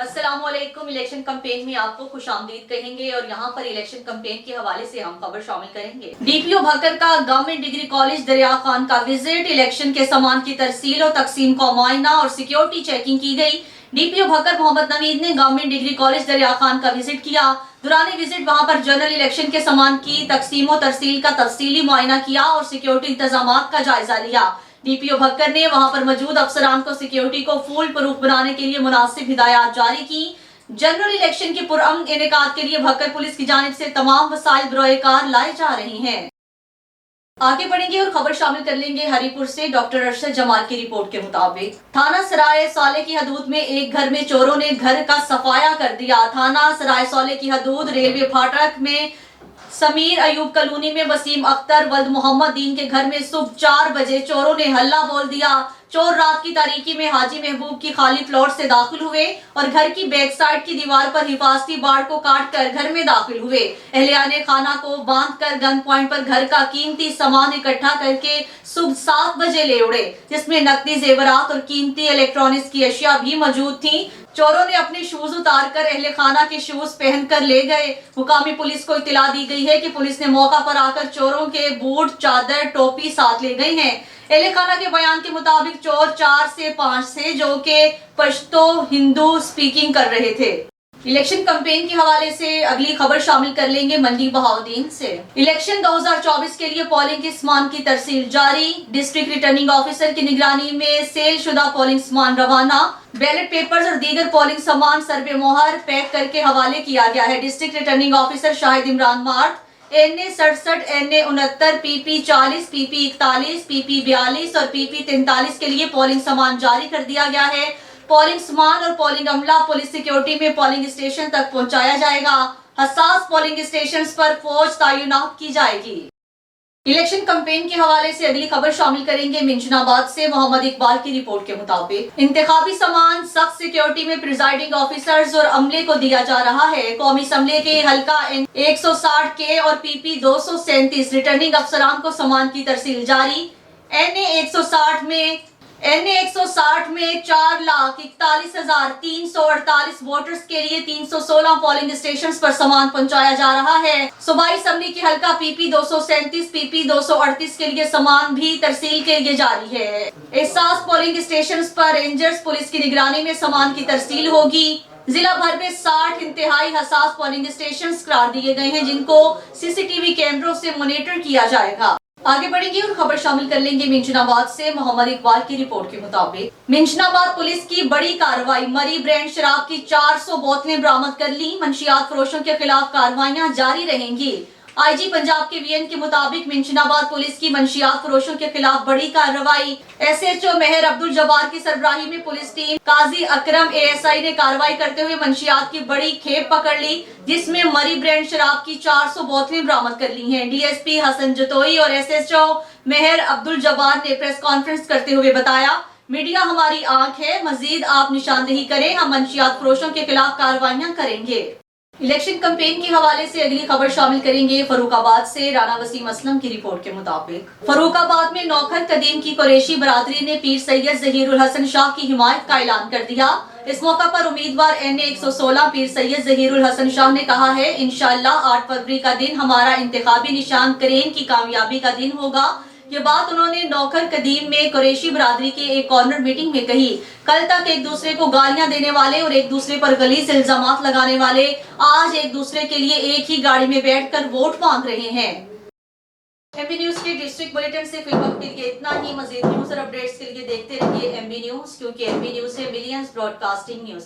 अस्सलाम वालेकुम। Election campaign में आपको खुशामदीद कहेंगे और यहाँ पर इलेक्शन कैंपेन के हवाले से हम खबर शामिल करेंगे। डीपीओ भक्कर का गवर्नमेंट डिग्री कॉलेज दरिया खान का विजिट, इलेक्शन के सामान की तरसील और तकसीम का मुआयना और सिक्योरिटी चेकिंग की गई। डीपीओ भक्कर मोहम्मद नवीद ने गवर्नमेंट डिग्री कॉलेज दरिया खान का विजिट किया। दुराने विजिट वहाँ पर जनरल इलेक्शन के सामान की तकसीम और तरसील का तफसीली मुआयना किया और सिक्योरिटी इंतजाम का जायजा लिया। डीपीओ भक्कर ने वहां पर मौजूद अफसरान को सिक्योरिटी को फुल प्रूफ बनाने के लिए मुनासिब हिदायत जारी की। जनरल इलेक्शन के पुरअमन इनेकाद के लिए भक्कर पुलिस की जानिब से तमाम वसाइल बरोएकार लाए जा रहे हैं। आगे बढ़ेंगे और खबर शामिल कर लेंगे हरीपुर से। डॉक्टर अरशद जमाल की रिपोर्ट के मुताबिक थाना सराय साले की हदूद में एक घर में चोरों ने घर का सफाया कर दिया। थाना सराय साले की हदूद रेलवे फाटक में समीर अयूब कॉलोनी में वसीम अख्तर वल्द मोहम्मद दीन के घर में सुबह 4 बजे चोरों ने हल्ला बोल दिया। चोर रात की तारीकी में हाजी महबूब की खाली प्लॉट से दाखिल हुए और घर की बैक साइड की दीवार पर हिफाजती बाड़ को काट कर घर में दाखिल हुए। अहलियाने खाना को बांध कर गन पॉइंट पर घर का कीमती सामान इकट्ठा करके सुबह 7 बजे ले उड़े, जिसमें नकदी जेवरात और कीमती इलेक्ट्रॉनिक्स की अशिया भी मौजूद थी। चोरों ने अपने शूज उतार कर अहले खाना के शूज पहन कर ले गए। मुकामी पुलिस को इत्तला दी गई है कि पुलिस ने मौका पर आकर चोरों के बूट, चादर, टोपी साथ ले गए हैं। अहले खाना के बयान के मुताबिक चोर 4 से 5 से जो के पश्तो हिंदू स्पीकिंग कर रहे थे। इलेक्शन कैंपेन के हवाले से अगली खबर शामिल कर लेंगे मंडी बहाउद्दीन से। इलेक्शन 2024 के लिए पोलिंग के सामान की तरसील जारी। डिस्ट्रिक्ट रिटर्निंग ऑफिसर की निगरानी में सेल शुदा पोलिंग सामान रवाना। बैलेट पेपर्स और दीगर पोलिंग सामान सर्वे मोहर पैक करके हवाले किया गया है। District returning officer Shahid Imran mart NA 67, NA 69, PP 40, PP 41, PP 42 और PP 43 के लिए पोलिंग सामान जारी कर दिया गया है। पोलिंग सामान और पोलिंग अमला पुलिस सिक्योरिटी में पोलिंग स्टेशन तक पहुंचाया जाएगा। हसास पोलिंग स्टेशन पर फौज तैनात की जाएगी। इलेक्शन कैंपेन के हवाले से अगली खबर शामिल करेंगे मिंशनाबाद से। मोहम्मद इकबाल की रिपोर्ट के मुताबिक इंतखाबी सामान सख्त सिक्योरिटी में प्रिजाइडिंग ऑफिसर्स और अमले को दिया जा रहा है। कौमी असम्बली के हल्का N160 के और PP 237 रिटर्निंग अफसरान को सामान की तरसील जारी। NA 160 में 4,41,348 वोटर्स के लिए 316 पोलिंग स्टेशन पर सामान पहुंचाया जा रहा है। सूबाई असम्बली की हल्का PP 237, PP 238 के लिए सामान भी तरसील के लिए जारी है। एहसास पोलिंग स्टेशन पर रेंजर्स पुलिस की निगरानी में सामान की तरसील होगी। जिला भर में 60 इंतहाई हसास पोलिंग स्टेशन करार दिए गए हैं, जिनको CCTV कैमरों से मॉनिटर किया जाएगा। आगे बढ़ेंगे और खबर शामिल कर लेंगे मिंशनाबाद से। मोहम्मद इकबाल की रिपोर्ट के मुताबिक मिंशनाबाद पुलिस की बड़ी कार्रवाई। मरी ब्रांड शराब की 400 बोतलें बरामद कर ली। मंशियात फरोशों के खिलाफ कार्रवाइयां जारी रहेंगी। IG पंजाब के VN के मुताबिक मिंशनाबाद पुलिस की मंशियात फरोशों के खिलाफ बड़ी कार्रवाई। SHO मेहर अब्दुल जब्बार की सरबराही में पुलिस टीम काजी अकरम ASI ने कार्रवाई करते हुए मंशियात की बड़ी खेप पकड़ ली, जिसमें मरी ब्रांड शराब की 400 बोतलें बरामद कर ली हैं। DSP हसन जतोई और SHO मेहर अब्दुल जब्बार ने प्रेस कॉन्फ्रेंस करते हुए बताया, मीडिया हमारी आंख है, मजीद आप निशानदेही करें, हम मंशियात फरोशों के खिलाफ कार्रवाइयां करेंगे। इलेक्शन कैंपेन के हवाले से अगली खबर शामिल करेंगे फर्रुखाबाद से। राना वसीम असलम की रिपोर्ट के मुताबिक फर्रुखाबाद में नौखर कदीम की कुरैशी बरादरी ने पीर सैयद जहीरुल हसन शाह की हिमायत का ऐलान कर दिया। इस मौका पर उम्मीदवार NA 116 पीर सैयद जहीरुल हसन शाह ने कहा है, इंशाअल्लाह 8 फरवरी का दिन हमारा इंतखाबी निशान करेन की कामयाबी का दिन होगा। ये बात उन्होंने नौखर कदीम में कुरैशी बरादरी के एक कॉर्नर मीटिंग में कही। कल तक एक दूसरे को गालियां देने वाले और एक दूसरे पर गलीज इल्जामात लगाने वाले आज एक दूसरे के लिए एक ही गाड़ी में बैठकर वोट मांग रहे हैं। MB न्यूज के डिस्ट्रिक्ट बुलेटिन से फिलहाल के लिए इतना ही। मजीद न्यूज और अपडेट्स के लिए देखते रहिए MB न्यूज, क्योंकि MB न्यूज है मिलियंस ब्रॉडकास्टिंग न्यूज।